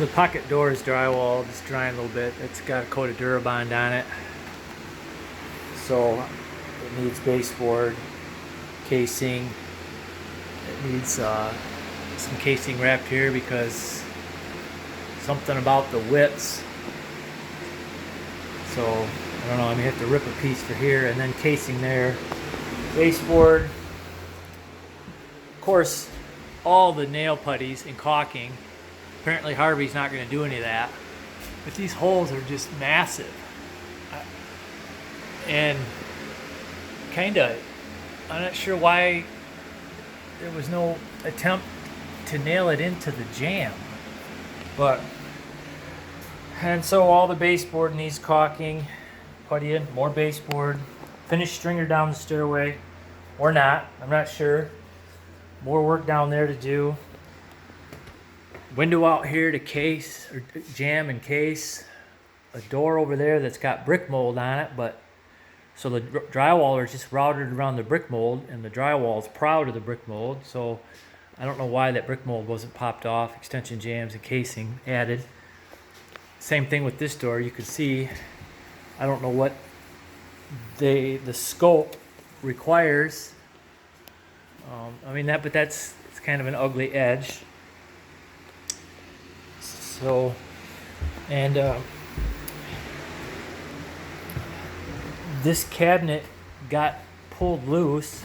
The pocket door is drywall, just drying a little bit. It's got a coat of Durabond on it. So it needs baseboard, casing. It needs some casing wrapped here because something about the widths. So I don't know, I'm gonna have to rip a piece for here and then casing there. Baseboard. Of course, all the nail putties and caulking. Apparently Harvey's not going to do any of that. But these holes are just massive. And kind of, I'm not sure why there was no attempt to nail it into the jamb. But, and so all the baseboard needs caulking, putty in, more baseboard, finished stringer down the stairway, or not, I'm not sure. More work down there to do. Window out here to case, or jam and case. A door over there that's got brick mold on it, but so the drywall is just routed around the brick mold, and the drywall is proud of the brick mold. So I don't know why that brick mold wasn't popped off. Extension jams and casing added. Same thing with this door. You can see, I don't know what the scope requires. I mean but it's kind of an ugly edge. So, and this cabinet got pulled loose.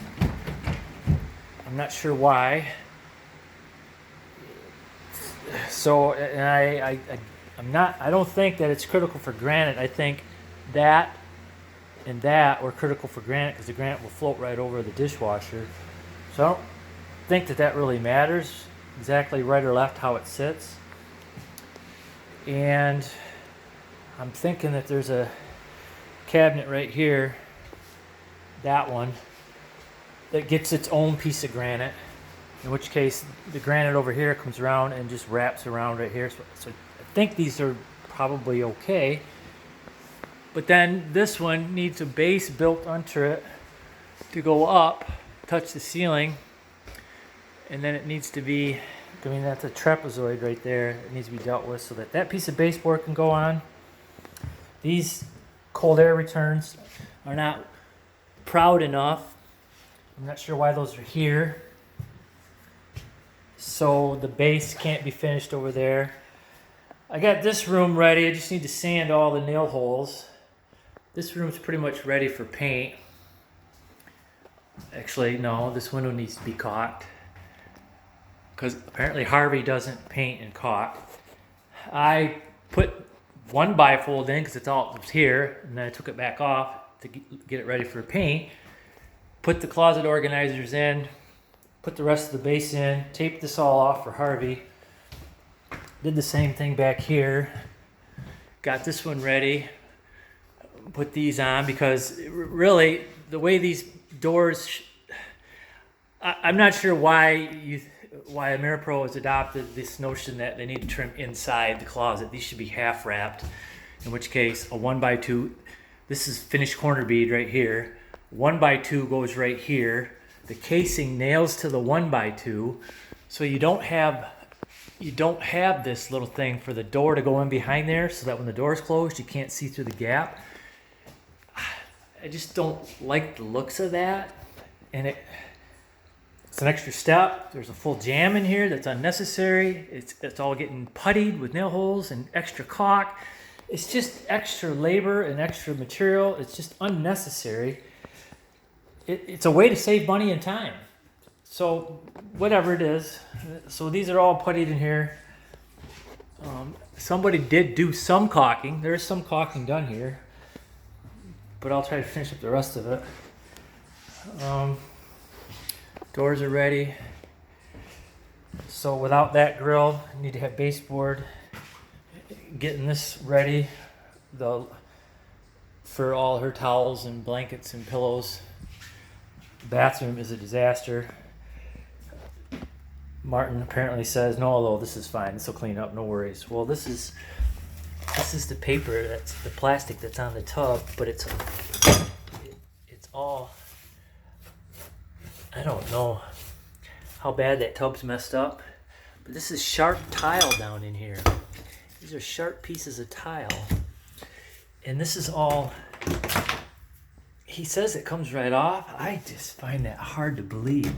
I'm not sure why. So, and I don't think that it's critical for granite. I think that and that were critical for granite because the granite will float right over the dishwasher. So I don't think that really matters exactly right or left how it sits. And I'm thinking that there's a cabinet right here, that one, that gets its own piece of granite, in which case the granite over here comes around and just wraps around right here. So I think these are probably okay. But then this one needs a base built onto it to go up, touch the ceiling, and then it needs to be, I mean, that's a trapezoid right there. It needs to be dealt with so that that piece of baseboard can go on. These cold air returns are not proud enough. I'm not sure why those are here. So the base can't be finished over there. I got this room ready. I just need to sand all the nail holes. This room's pretty much ready for paint. Actually, no, this window needs to be caulked, because apparently Harvey doesn't paint and caulk. I put one bifold in because it's all it was here, and then I took it back off to get it ready for paint. Put the closet organizers in, put the rest of the base in, taped this all off for Harvey. Did the same thing back here. Got this one ready. Put these on because really the way these doors, I'm not sure why AmeriPro has adopted this notion that they need to trim inside the closet. These should be half wrapped, in which case a 1x2, this is finished corner bead right here. 1x2 goes right here. The casing nails to the 1x2, so you don't have this little thing for the door to go in behind there, so that when the door is closed, you can't see through the gap. I just don't like the looks of that, and it's an extra step. There's a full jam in here that's unnecessary. It's all getting puttied with nail holes and extra caulk. It's just extra labor and extra material. It's just unnecessary. It's a way to save money and time. So whatever it is. So these are all puttied in here. Somebody did do some caulking. There's some caulking done here, but I'll try to finish up the rest of it. Doors are ready. So without that grill, I need to have baseboard. Getting this ready for all her towels and blankets and pillows. The bathroom is a disaster. Martin apparently says, no, although this is fine, this will clean up, no worries. Well, this is the paper, that's the plastic that's on the tub, but it's all, I don't know how bad that tub's messed up, but this is sharp tile down in here. These are sharp pieces of tile. And this is all, he says it comes right off. I just find that hard to believe.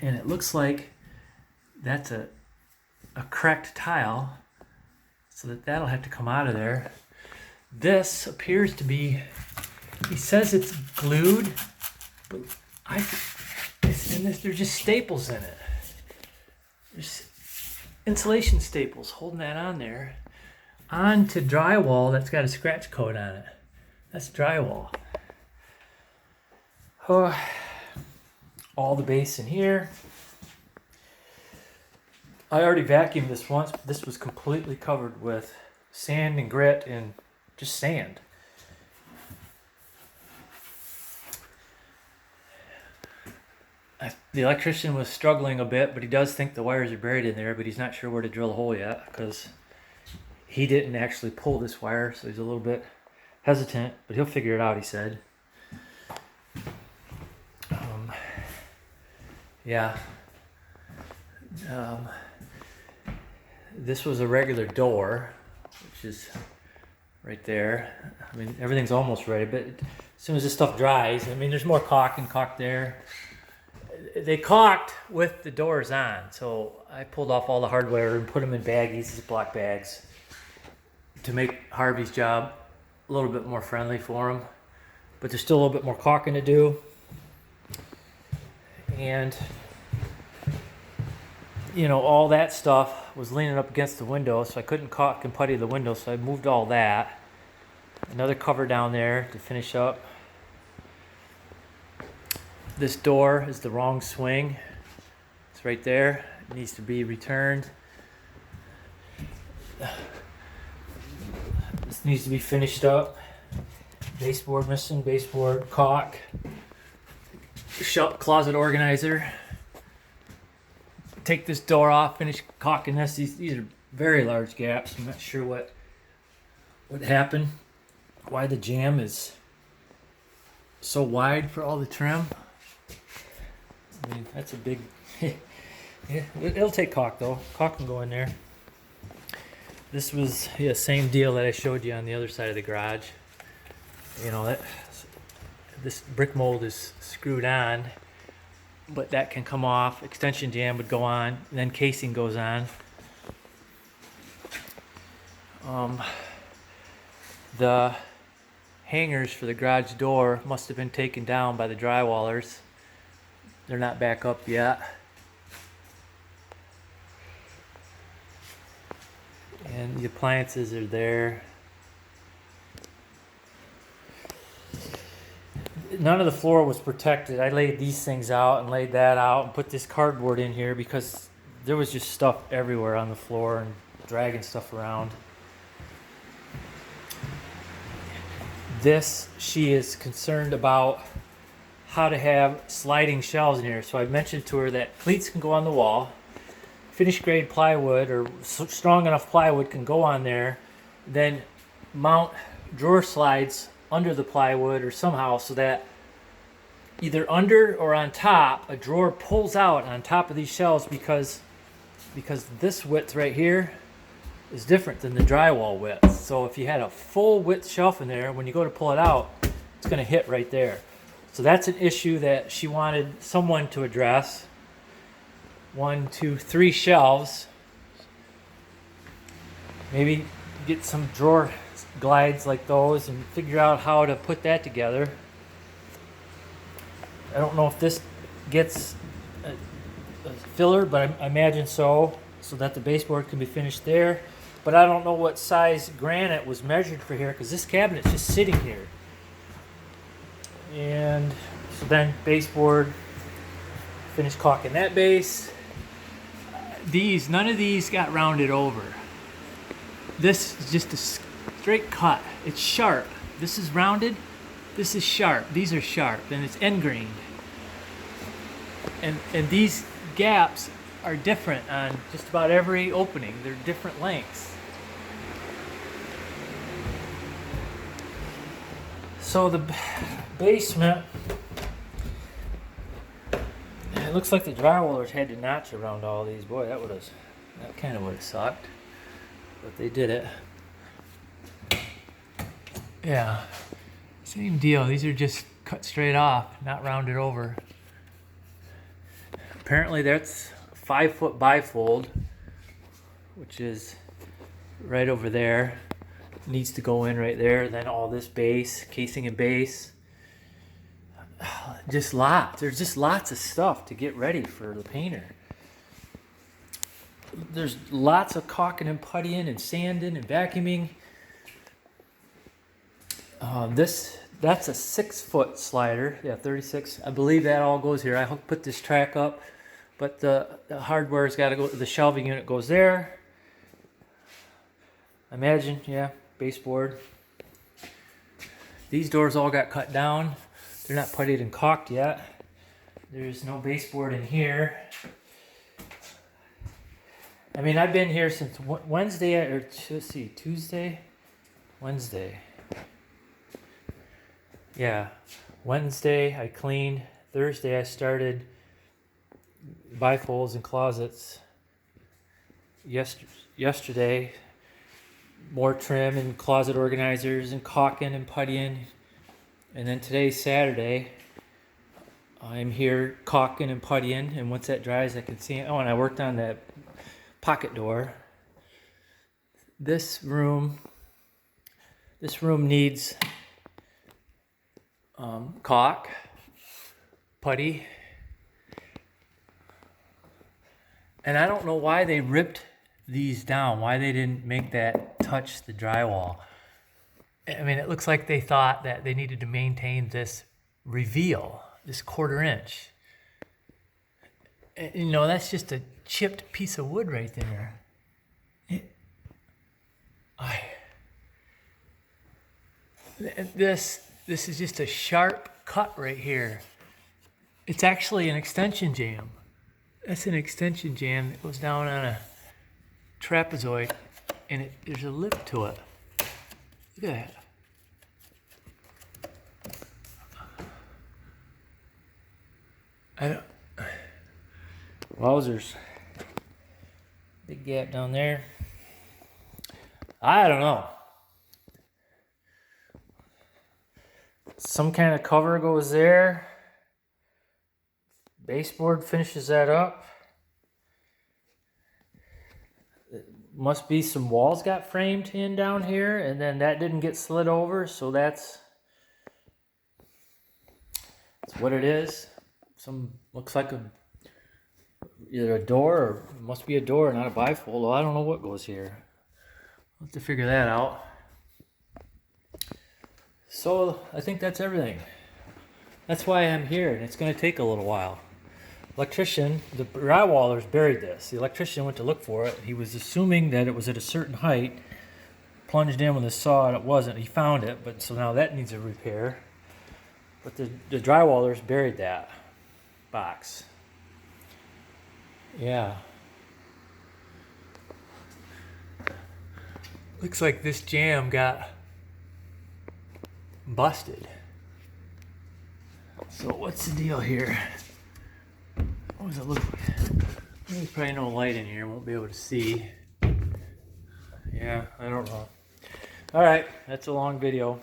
And it looks like that's a cracked tile, so that'll have to come out of there. This appears to be, he says it's glued, but there's just staples in it. There's insulation staples holding that on there. Onto drywall that's got a scratch coat on it. That's drywall. Oh, all the base in here. I already vacuumed this once, but this was completely covered with sand and grit and just sand. The electrician was struggling a bit, but he does think the wires are buried in there, but he's not sure where to drill a hole yet because he didn't actually pull this wire, so he's a little bit hesitant, but he'll figure it out, he said. Yeah. This was a regular door, which is right there. I mean, everything's almost ready, but as soon as this stuff dries, I mean, there's more caulk and caulk there. They caulked with the doors on, so I pulled off all the hardware and put them in baggies, Ziploc bags, to make Harvey's job a little bit more friendly for him. But there's still a little bit more caulking to do. And, you know, all that stuff was leaning up against the window, so I couldn't caulk and putty the window, so I moved all that. Another cover down there to finish up. This door is the wrong swing. It's right there. It needs to be returned. This needs to be finished up. Baseboard missing, baseboard, caulk. Closet organizer. Take this door off, finish caulking this. These are very large gaps. I'm not sure what happened. Why the jamb is so wide for all the trim. I mean, that's a big, yeah, it'll take caulk though. Caulk can go in there. This was the same deal that I showed you on the other side of the garage. You know, this brick mold is screwed on, but that can come off. Extension jamb would go on, and then casing goes on. The hangers for the garage door must have been taken down by the drywallers. They're not back up yet. And the appliances are there. None of the floor was protected. I laid these things out and laid that out and put this cardboard in here because there was just stuff everywhere on the floor and dragging stuff around. This, she is concerned about how to have sliding shelves in here. So I mentioned to her that cleats can go on the wall. Finished grade plywood or strong enough plywood can go on there. Then mount drawer slides under the plywood or somehow so that either under or on top a drawer pulls out on top of these shelves because this width right here is different than the drywall width. So if you had a full width shelf in there, when you go to pull it out, it's going to hit right there. So that's an issue that she wanted someone to address. 1, 2, 3 shelves. Maybe get some drawer glides like those and figure out how to put that together. I don't know if this gets a filler, but I imagine so that the baseboard can be finished there. But I don't know what size granite was measured for here because this cabinet's just sitting here. And so then baseboard, finish caulking that base. None of these got rounded over. This is just a straight cut. It's sharp. This is rounded. This is sharp. These are sharp, and it's end grained. And these gaps are different on just about every opening. They're different lengths. So the basement, it looks like the drywallers had to notch around all these. Boy, that would have That kind of would have sucked, but they did it. Yeah, same deal. These are just cut straight off, not rounded over. Apparently that's a 5-foot bifold, which is right over there. Needs to go in right there. Then all this base, casing and base. Just lots. There's just lots of stuff to get ready for the painter. There's lots of caulking and puttying and sanding and vacuuming. That's a 6-foot slider. Yeah, 36. I believe that all goes here. I put this track up, but the hardware's got to go. The shelving unit goes there. Imagine, yeah, baseboard. These doors all got cut down. They're not puttied and caulked yet. There's no baseboard in here. I mean, I've been here since Wednesday, or let's see, Tuesday? Wednesday. Yeah, Wednesday I cleaned. Thursday I started bifolds and closets. Yesterday, more trim and closet organizers and caulking and puttying. And then today's Saturday. I'm here caulking and puttying, and once that dries I can see it. Oh, and I worked on that pocket door. This room needs caulk, putty, and I don't know why they ripped these down, why they didn't make that touch the drywall. I mean, it looks like they thought that they needed to maintain this reveal, this 1/4 inch. And, you know, that's just a chipped piece of wood right there. This is just a sharp cut right here. It's actually an extension jam. That's an extension jam that goes down on a trapezoid, and there's a lip to it. Look at that. Wowzers. Big gap down there. I don't know. Some kind of cover goes there. Baseboard finishes that up. It must be some walls got framed in down here, and then that didn't get slid over, so that's what it is. Looks like either a door, or it must be a door, not a bifold. Well, I don't know what goes here. I'll have to figure that out. So I think that's everything. That's why I'm here, and it's going to take a little while. Electrician, the drywallers buried this. The electrician went to look for it. He was assuming that it was at a certain height, plunged in with a saw, and it wasn't. He found it, but so now that needs a repair. But the drywallers buried that box. Yeah. Looks like this jam got busted. So what's the deal here? What does it look like? There's probably no light in here. Won't be able to see. Yeah, I don't know. All right, that's a long video.